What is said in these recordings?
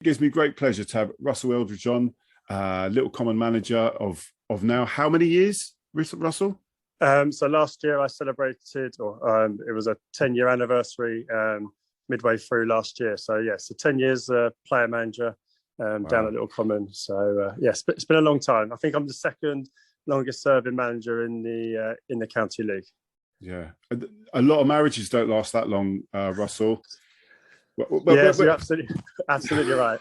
It gives me great pleasure to have Russell Eldridge on, Little Common manager of now how many years, Russell? So last year I celebrated, it was a 10-year anniversary midway through last year. So so 10 years player manager down at Little Common. So it's been a long time. I think I'm the second longest serving manager in the county league. Yeah, a lot of marriages don't last that long, Russell. You're absolutely right.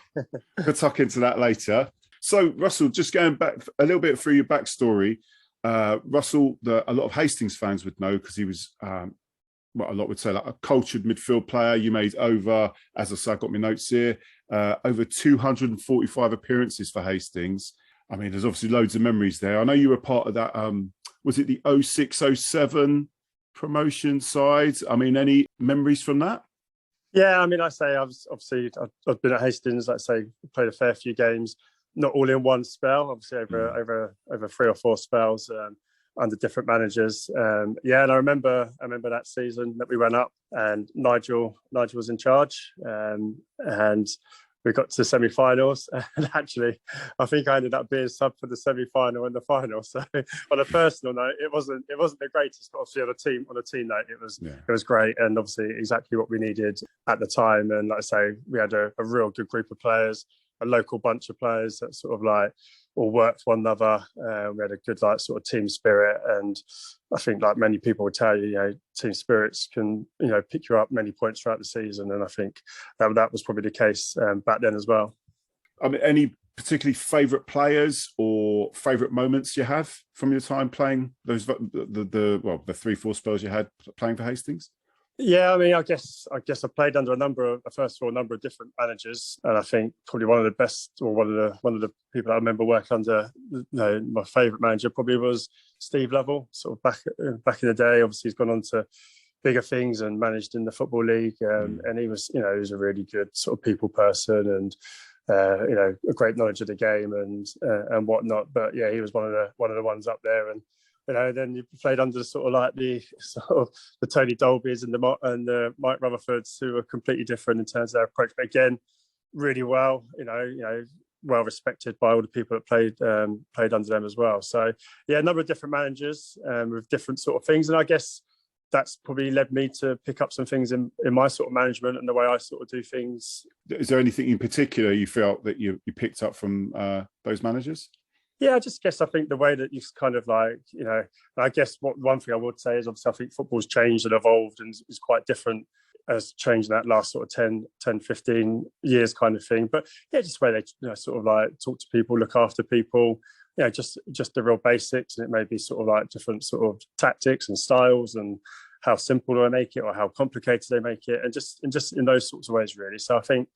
We'll tuck into that later. So, Russell, just going back a little bit through your backstory, Russell, a lot of Hastings fans would know because he was, what a lot would say, like a cultured midfield player. You made over, as I said, I got my notes here, over 245 appearances for Hastings. I mean, there's obviously loads of memories there. I know you were part of that. Was it the 06-07 promotion side? I mean, any memories from that? Yeah, I mean, I've been at Hastings, played a fair few games, not all in one spell, obviously over 3 or 4 spells under different managers. And I remember that season that we went up and Nigel was in charge, and we got to semi-finals, and actually I think I ended up being sub for the semi-final and the final. So on a personal note, it wasn't the greatest, but obviously on a team note it was great, and obviously exactly what we needed at the time. And like I say, we had a real good group of players, a local bunch of players that sort of like all worked for one another. We had a good sort of team spirit, and I think like many people would tell you, team spirits can pick you up many points throughout the season, and I think that was probably the case back then as well. I mean, any particularly favourite players or favourite moments you have from your time playing those the 3-4 spells you had playing for Hastings? Yeah, I mean, I guess I played under a number of different managers, and I think probably one of the best, or one of the people I remember working under, my favourite manager probably was Steve Lovell. Sort of back in the day, obviously he's gone on to bigger things and managed in the Football League, and he was he was a really good sort of people person, and a great knowledge of the game and whatnot. But yeah, he was one of the ones up there. And then you played under the Tony Dolbys and the Mike Rutherfords, who are completely different in terms of their approach. But again, really well, well respected by all the people that played under them as well. So yeah, a number of different managers with different sort of things, and I guess that's probably led me to pick up some things in my sort of management and the way I sort of do things. Is there anything in particular you felt that you picked up from those managers? Yeah, I just guess I think the way that you kind of I guess one thing I would say is obviously I think football's changed and evolved and is quite different, as changed in that last sort of 10, 15 years kind of thing. But yeah, just where they sort of talk to people, look after people, just the real basics. And it may be sort of different sort of tactics and styles and how simple do they make it or how complicated they make it, and just in those sorts of ways really. So I think,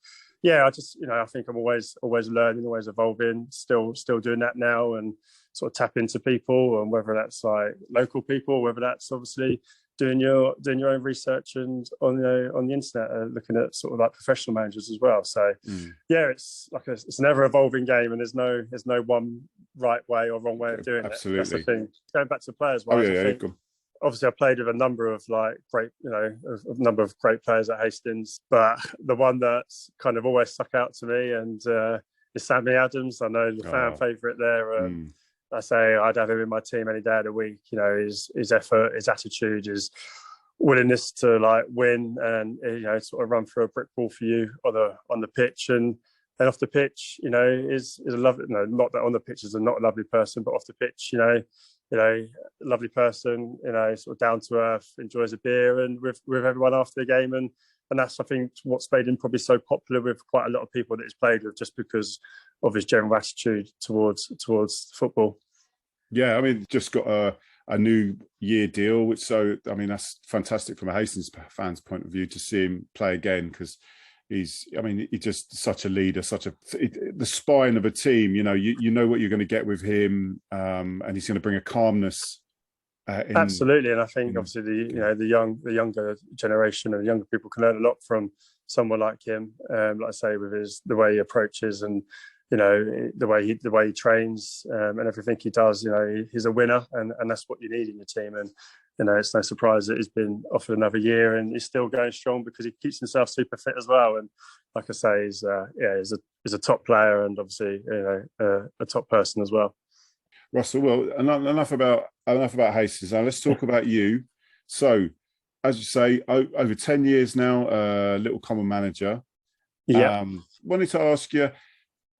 I just, I think I'm always learning, always evolving, still doing that now, and sort of tap into people, and whether that's local people, whether that's obviously doing your own research and on the internet, looking at sort of professional managers as well. So it's it's an ever evolving game, and there's no one right way or wrong way of doing it. That's the thing. Going back to players wise, I think, obviously I played with a number of great players at Hastings, but the one that's kind of always stuck out to me is Sammy Adams. I know the fan favourite there. I say I'd have him in my team any day of the week. His effort, his attitude, his willingness to win, and sort of run through a brick wall for you on the pitch and off the pitch. Is a lovely. Not that on the pitch is not a lovely person, but off the pitch, lovely person, sort of down to earth, enjoys a beer and with everyone after the game, and that's, I think, what's made him probably so popular with quite a lot of people that he's played with, just because of his general attitude towards football. Yeah, I mean, just got a new year deal, that's fantastic from a Hastings fan's point of view to see him play again, because he's just such a leader, the spine of a team. You know what you're going to get with him, and he's going to bring a calmness. Absolutely, and I think obviously the younger generation and the younger people can learn a lot from someone like him. Like I say, with the way he approaches, and you know, the way he trains and everything he does. You know, he's a winner, and that's what you need in your team. And you know, it's no surprise that he's been offered another year, and he's still going strong because he keeps himself super fit as well. And like I say, he's a top player, and obviously, you know, a top person as well. Russell, well, enough about Hastings. Now let's talk about you. So, as you say, over 10 years now, Little Common manager. Yeah. Wanted to ask you,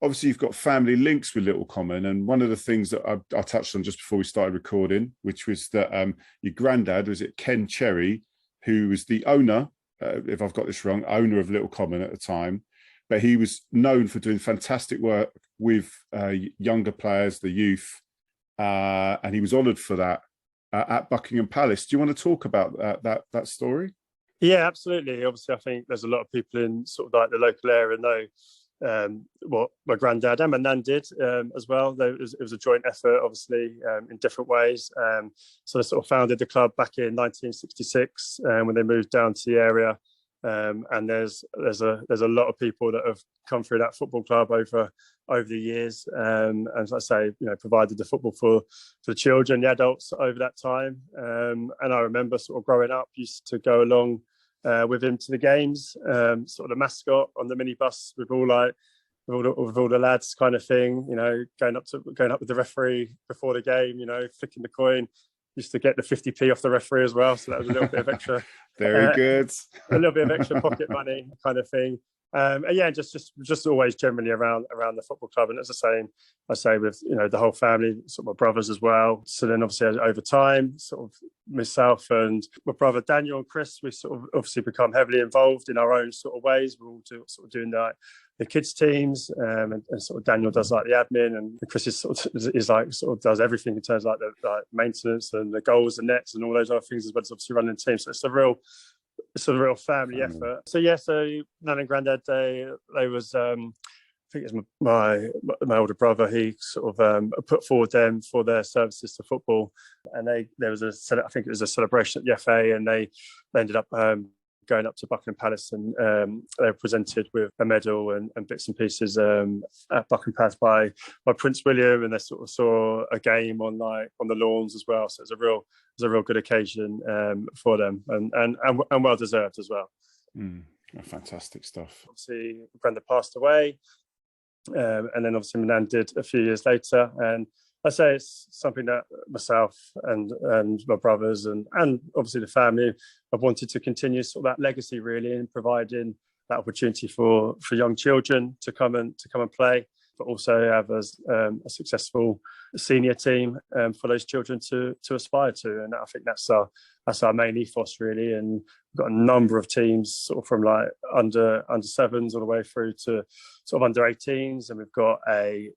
obviously you've got family links with Little Common, and one of the things that I touched on just before we started recording, which was that your granddad, was it Ken Cherry, who was the owner, if I've got this wrong, owner of Little Common at the time, but he was known for doing fantastic work with younger players, the youth, and he was honoured for that at Buckingham Palace. Do you want to talk about that story? Yeah, absolutely. Obviously, I think there's a lot of people in sort of like the local area know what my granddad and my nan did as well. It was a joint effort, obviously, in different ways. So they sort of founded the club back in 1966 when they moved down to the area. And there's a lot of people that have come through that football club over the years, and as I say, you know, provided the football for the children, the adults over that time. And I remember sort of growing up, used to go along with him to the games, sort of the mascot on the minibus with all the lads, kind of thing. You know, going up with the referee before the game. You know, flicking the coin. Used to get the 50p off the referee as well, so that was a little bit of extra. Very good. A little bit of extra pocket money, kind of thing. And yeah, just always generally around the football club. And it's the same, I say, with, you know, the whole family, sort of my brothers as well. So then obviously over time, sort of myself and my brother Daniel and Chris, we sort of obviously become heavily involved in our own sort of ways. We're all sort of doing the kids teams, and sort of Daniel does like the admin, and Chris is sort of does everything in terms of like the maintenance and the goals and nets and all those other things, as well as obviously running the team. So it's a real family effort. So yeah, so Nan and Granddad, they was I think it's my older brother. He sort of put forward them for their services to football, and there was I think it was a celebration at the FA, and they ended up going up to Buckingham Palace, and they were presented with a medal and bits and pieces at Buckingham Palace by Prince William, and they sort of saw a game on the lawns as well. So it was a real good occasion for them, and well deserved as well. Fantastic stuff. Obviously, Brenda passed away, and then obviously my nan did a few years later, and I say it's something that myself and my brothers and obviously the family have wanted to continue, sort of that legacy really, in providing that opportunity for young children to come and play, but also have a successful senior team for those children to aspire to. And I think that's our main ethos really. And we've got a number of teams, sort of from like under sevens all the way through to sort of under 18s, and we've got a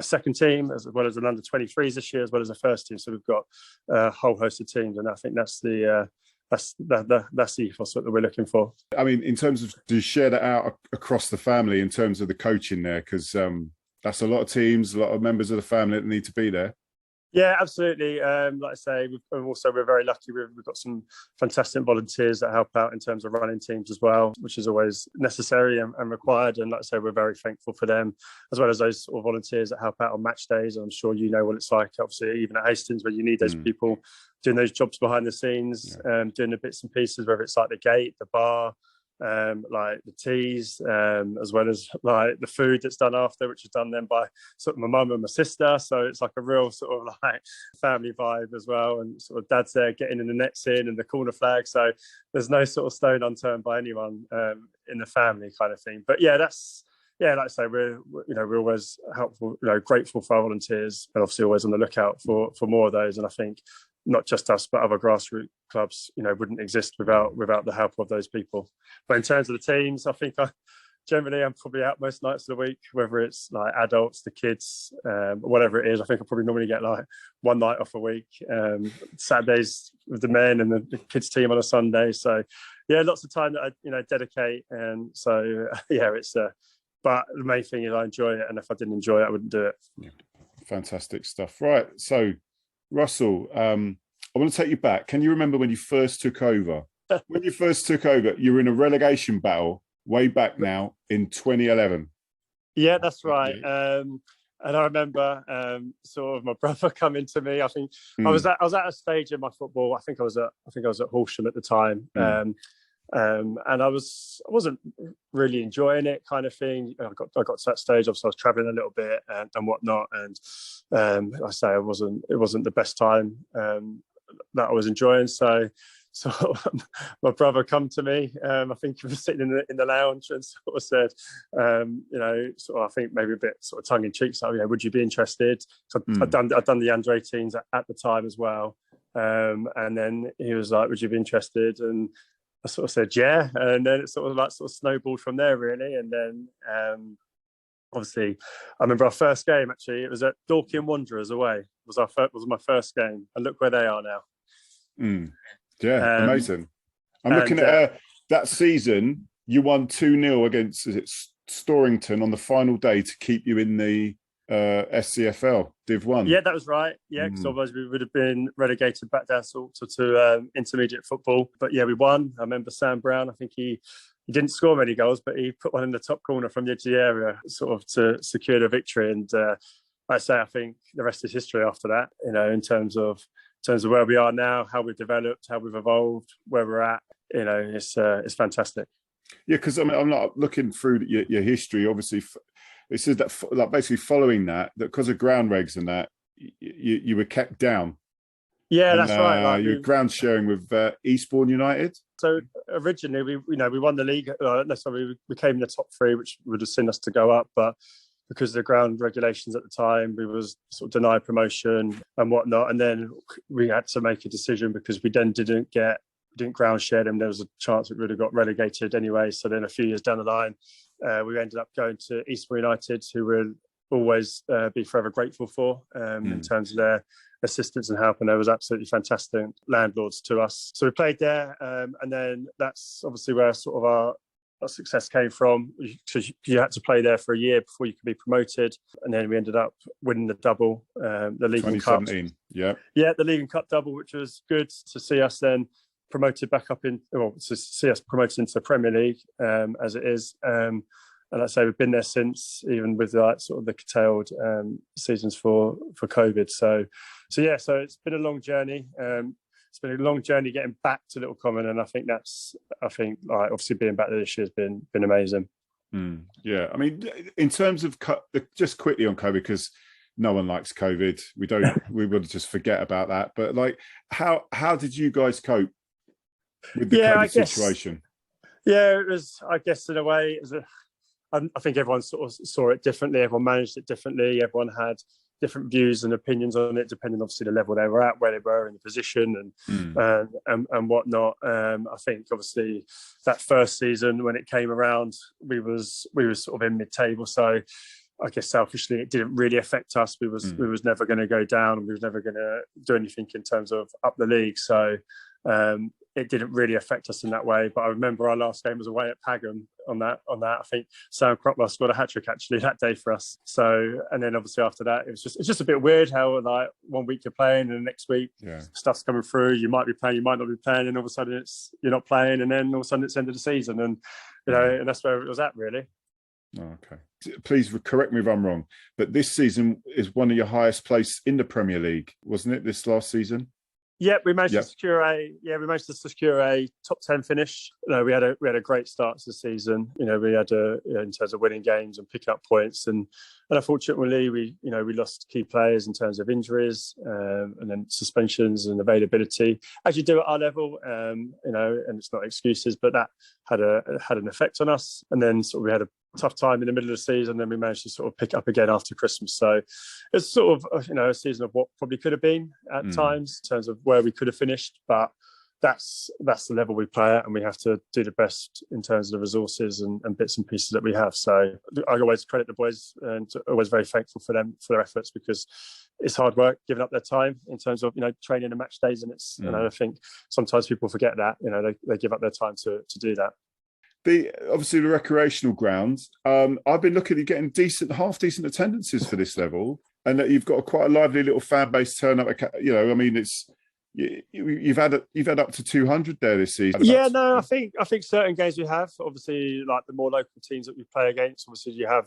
second team as well as an under 23s this year, as well as a first team. So we've got a whole host of teams, and I think that's the ethos that we're looking for. I mean, in terms of, do you share that out across the family in terms of the coaching there? Because that's a lot of teams, a lot of members of the family that need to be there. Yeah, absolutely. Like I say, we're very lucky. We've got some fantastic volunteers that help out in terms of running teams as well, which is always necessary and required. And like I say, we're very thankful for them, as well as those sort of volunteers that help out on match days. I'm sure you know what it's like, obviously, even at Hastings, where you need those people doing those jobs behind the scenes, doing the bits and pieces, whether it's like the gate, the bar, like the teas, as well as like the food that's done after, which is done then by sort of my mum and my sister. So it's like a real sort of like family vibe as well, and sort of dad's there getting in the nets in and the corner flag, so there's no sort of stone unturned by anyone in the family, kind of thing. But yeah, like I say, we're always helpful, grateful for our volunteers, and obviously always on the lookout for more of those. And I think not just us, but other grassroots clubs, wouldn't exist without the help of those people. But in terms of the teams, I think I'm probably out most nights of the week, whether it's like adults, the kids, whatever it is. I think I probably normally get like one night off a week, Saturdays with the men and the kids team on a Sunday. So yeah, lots of time that I dedicate. And so yeah, it's but the main thing is I enjoy it, and if I didn't enjoy it, I wouldn't do it. Yeah. Fantastic stuff. Right, so Russell, I want to take you back. Can you remember when you first took over? When you first took over, you were in a relegation battle way back now in 2011. Yeah, that's right. And I remember sort of my brother coming to me. I think I was at a stage in my football. I think I was at Horsham at the time. And I wasn't really enjoying it, kind of thing. I got to that stage. Obviously, I was traveling a little bit and whatnot. And I say it wasn't the best time that I was enjoying. So my brother come to me. I think he was sitting in the lounge and sort of said, I think maybe a bit sort of tongue in cheek. So, would you be interested? So I'd done the under 18s at the time as well. And then he was like, would you be interested? And I sort of said, yeah. And then it sort of snowballed from there, really. And then obviously, I remember our first game, actually, it was at Dorking Wanderers away. Was my first game. And look where they are now. Yeah, amazing. I'm looking at that season. You won 2-0 against Storrington on the final day to keep you in the SCFL Div 1. Yeah, that was right. Yeah, because otherwise we would have been relegated back down to intermediate football. But yeah, we won. I remember Sam Brown. I think he didn't score many goals, but he put one in the top corner from the edge of the area, sort of to secure the victory. And I think the rest is history after that. In terms of where we are now, how we've developed, how we've evolved, where we're at. It's fantastic. Yeah, because I'm not looking through your history. Obviously, it says that like basically following that because of ground regs and that you were kept down. Yeah, that's right. You were ground sharing with Eastbourne United. So originally, we won the league. We came in the top 3, which would have seen us to go up, but because of the ground regulations at the time, we was sort of denied promotion and whatnot. And then we had to make a decision because we then didn't ground share them. There was a chance we would have got relegated anyway. So then a few years down the line, we ended up going to Eastbourne United, who we'll always be forever grateful for in terms of their assistance and help. And they was absolutely fantastic landlords to us. So we played there. And then that's obviously where sort of our success came from. You had to play there for a year before you could be promoted, and then we ended up winning the double, the League and Cup. 2017, the League and Cup double, which was good to see us then promoted back up to see us promoted into the Premier League as it is. And I say we've been there since, even with sort of the curtailed seasons for COVID. So it's been a long journey. It's been a long journey getting back to Little Common, and I think obviously being back there this year has been amazing. Yeah, I mean, in terms of just quickly on COVID, because no one likes COVID. We would just forget about that. But how did you guys cope with the COVID situation? Yeah, it was. I guess in a way, I think everyone sort of saw it differently. Everyone managed it differently. Everyone had different views and opinions on it, depending obviously the level they were at, where they were in the position, and whatnot. I think obviously that first season when it came around, we was sort of in mid-table. So I guess selfishly, it didn't really affect us. We was never going to go down, and we was never going to do anything in terms of up the league. So it didn't really affect us in that way. But I remember our last game was away at Pagham on that. I think Sam Cropler scored a hat-trick actually that day for us. So, and then obviously after that, it's just a bit weird how 1 week you're playing and the next week stuff's coming through. You might be playing, you might not be playing, and all of a sudden you're not playing, and then all of a sudden it's the end of the season, and and that's where it was at really. Oh, okay. Please correct me if I'm wrong, but this season is one of your highest placed in the Premier League, wasn't it? This last season. Yeah, we managed to secure a top 10 finish. We had a great start to the season. We had in terms of winning games and picking up points, and unfortunately we lost key players in terms of injuries and then suspensions and availability, as you do at our level. And it's not excuses, but that had an effect on us. And then sort of we had a tough time in the middle of the season, then we managed to sort of pick up again after Christmas. So it's sort of a season of what probably could have been at times in terms of where we could have finished, but that's the level we play at, and we have to do the best in terms of the resources and bits and pieces that we have. So I always credit the boys, and always very thankful for them for their efforts, because it's hard work, giving up their time in terms of training and match days, and it's I think sometimes people forget that they give up their time to do that. Obviously the recreational grounds. I've been looking at getting half decent attendances for this level, and that you've got quite a lively little fan base turn up. I mean, you've had up to 200 there this season. Yeah, no, I think certain games we have, obviously, like the more local teams that we play against, obviously you have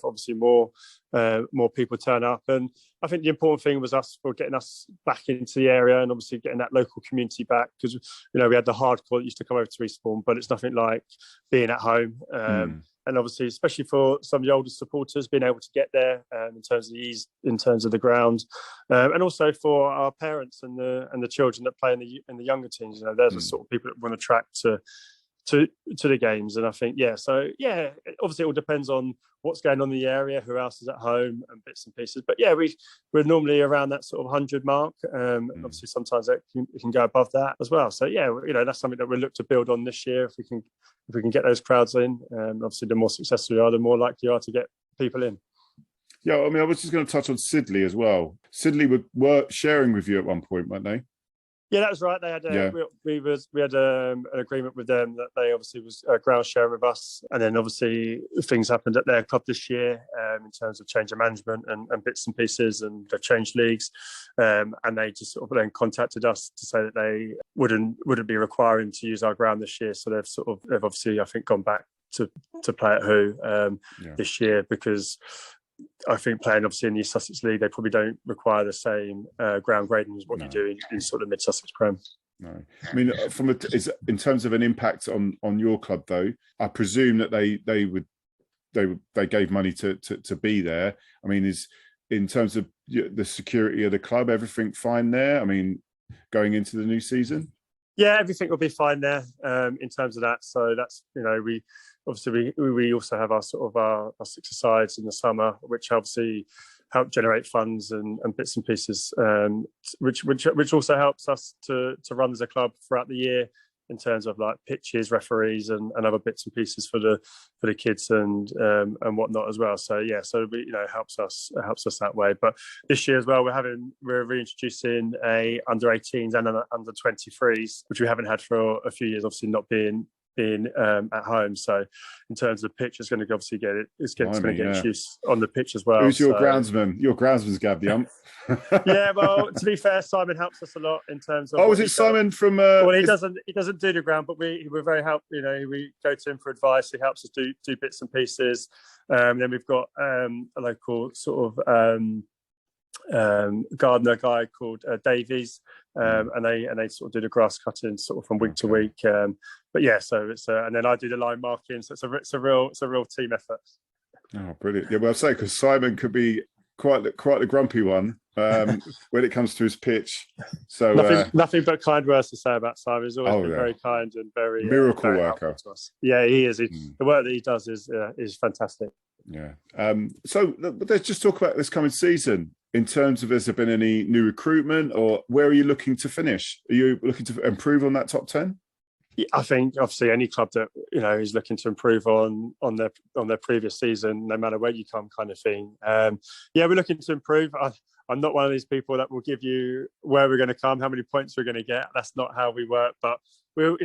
more people turn up, and I think the important thing was getting us back into the area and obviously getting that local community back, because we had the hardcore that used to come over to Eastbourne, but it's nothing like being at home. And obviously, especially for some of the older supporters, being able to get there in terms of the ease, in terms of the ground, and also for our parents and the children that play in the younger teams. They're the sort of people that want to track to the games. And I think, obviously it all depends on what's going on in the area, who else is at home, and bits and pieces. But we're normally around that sort of 100 mark. And obviously sometimes it can go above that as well. So that's something that we'll look to build on this year. If we can get those crowds in, obviously the more successful we are, the more likely you are to get people in. Yeah, I mean, I was just going to touch on Sidley as well. Sidley were sharing with you at one point, weren't they? Yeah, that was right. They had we had an agreement with them that they obviously was ground sharing with us, and then obviously things happened at their club this year in terms of change of management and bits and pieces, and they've changed leagues, and they just sort of then contacted us to say that they wouldn't be requiring to use our ground this year. So they've obviously, I think, gone back to play at Who this year, because I think playing obviously in the Sussex League, they probably don't require the same ground grading as what you do in sort of mid-Sussex Prem. No, I mean, in terms of an impact on your club, though, I presume that they gave money to be there. I mean, is in terms of the security of the club, everything fine there? I mean, going into the new season? Yeah, everything will be fine there in terms of that. So that's, we also have our sort of our six-a-sides in the summer, which obviously help generate funds and bits and pieces, which also helps us to run as a club throughout the year in terms of like pitches, referees, and other bits and pieces for the kids and whatnot as well. So it helps us that way. But this year as well, we're reintroducing a under 18s and an under 23s, which we haven't had for a few years. Obviously, not being at home. So in terms of pitch, it's going to obviously get use on the pitch as well. Who's your groundsman? Your groundsman's Gav the ump. Yeah, well, to be fair, Simon helps us a lot in terms of. Oh, is it Simon from? Well, he doesn't do the ground, but we're very helpful. We go to him for advice. He helps us do bits and pieces. Then we've got a local sort of gardener guy called Davies, and they sort of do the grass cutting sort of from week to week. So it's and then I do the line marking. So it's a real team effort. Oh, brilliant! Yeah, well, I'd say because Simon could be quite the grumpy one when it comes to his pitch. So nothing but kind words to say about Simon. He's always been very kind and very miracle worker. To us. Yeah, he is. The work that he does is fantastic. Yeah. So let's just talk about this coming season. In terms of, has there been any new recruitment, or where are you looking to finish? Are you looking to improve on that top 10? Yeah, I think obviously any club that is looking to improve on their previous season, no matter where you come, kind of thing. We're looking to improve. I'm not one of these people that will give you where we're going to come, how many points we're going to get. That's not how we work. But we're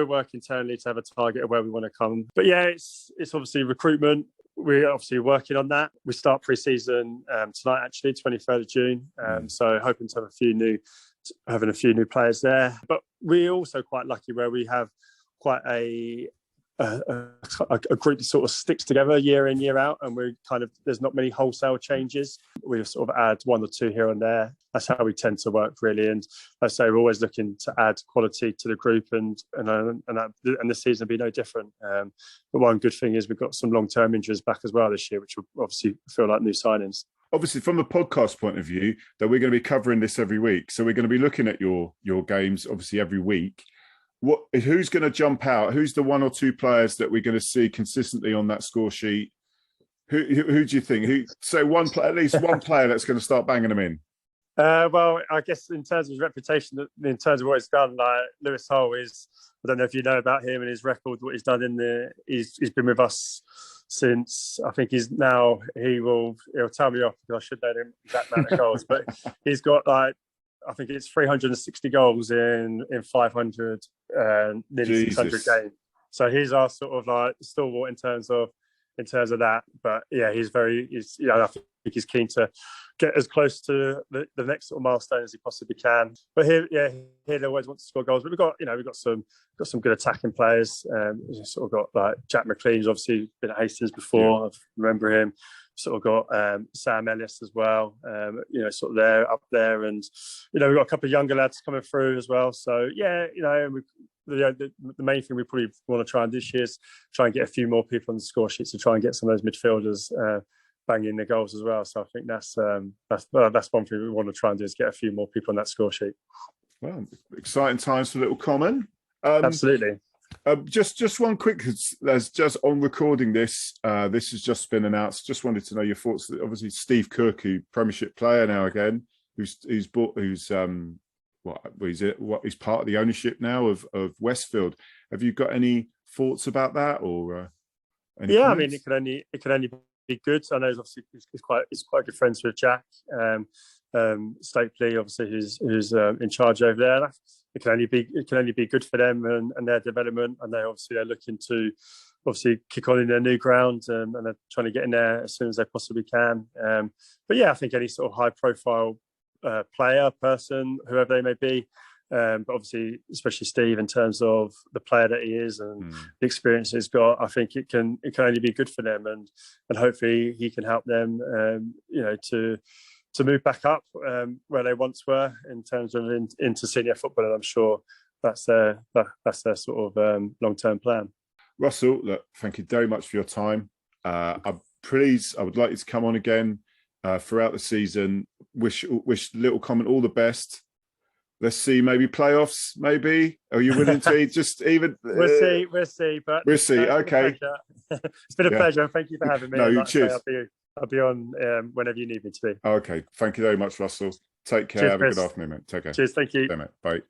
working internally to have a target of where we want to come. But it's obviously recruitment. We're obviously working on that. We start pre-season tonight, actually, 23rd of June. So hoping to have a few new players there. But we're also quite lucky where we have quite a group that sort of sticks together year in, year out, and we're there's not many wholesale changes. We sort of add one or two here and there. That's how we tend to work, really. And I say we're always looking to add quality to the group, and this season will be no different. But one good thing is we've got some long-term injuries back as well this year, which will obviously feel like new signings. Obviously, from a podcast point of view, that we're going to be covering this every week, so we're going to be looking at your games obviously every week. Who's going to jump out? Who's the one or two players that we're going to see consistently on that score sheet? Who do you think? At least one player that's going to start banging them in. Well, I guess in terms of his reputation, in terms of what he's done, like Lewis Hull is. I don't know if you know about him and his record, what he's done he's been with us since, I think he'll tell me off because I should know the exact amount of goals, but he's got I think it's 360 goals in 500, nearly 600 games. So he's our sort of stalwart in terms of in terms of that. But yeah, I think he's keen to get as close to the next sort of milestone as he possibly can. But here they always want to score goals. But we've got some good attacking players. We've sort of got like Jack McLean's obviously been at Hastings before. I remember him. Sort of got Sam Ellis as well. Sort of up there, and we've got a couple of younger lads coming through as well. So the main thing we probably want to try and do this year is try and get a few more people on the score sheets to try and get some of those midfielders banging the goals as well. So I think that's one thing we want to try and do, is get a few more people on that score sheet. Well, exciting times for Little Common. Absolutely. Just one quick, as just on recording this, this has just been announced. Just wanted to know your thoughts. Obviously, Steve Cook, who Premiership player now again, he's part of the ownership now of Westfield. Have you got any thoughts about that, or? Comments? I mean, it can only be good. I know obviously he's quite good friends with Jack Stapely, obviously who's in charge over there. It can only be good for them and their development. And they're looking to obviously kick on in their new ground, and they're trying to get in there as soon as they possibly can. But yeah, I think any sort of high profile player, person, whoever they may be, but obviously especially Steve, in terms of the player that he is and the experience he's got, I think it can only be good for them, and hopefully he can help them to move back up where they once were in terms of into senior football. And I'm sure that's their sort of long-term plan. Russell, look, thank you very much for your time. I would like you to come on again throughout the season. Wish Little Common all the best. Let's see, maybe playoffs, maybe. Are you willing to just even... We'll see. But we'll see, okay. It's been a pleasure, and thank you for having me. No, cheers. I'll be on whenever you need me to be. Okay, thank you very much, Russell. Take care. Cheers, have Chris. a good afternoon, mate. Take care. Cheers, thank you. Yeah, mate. Bye.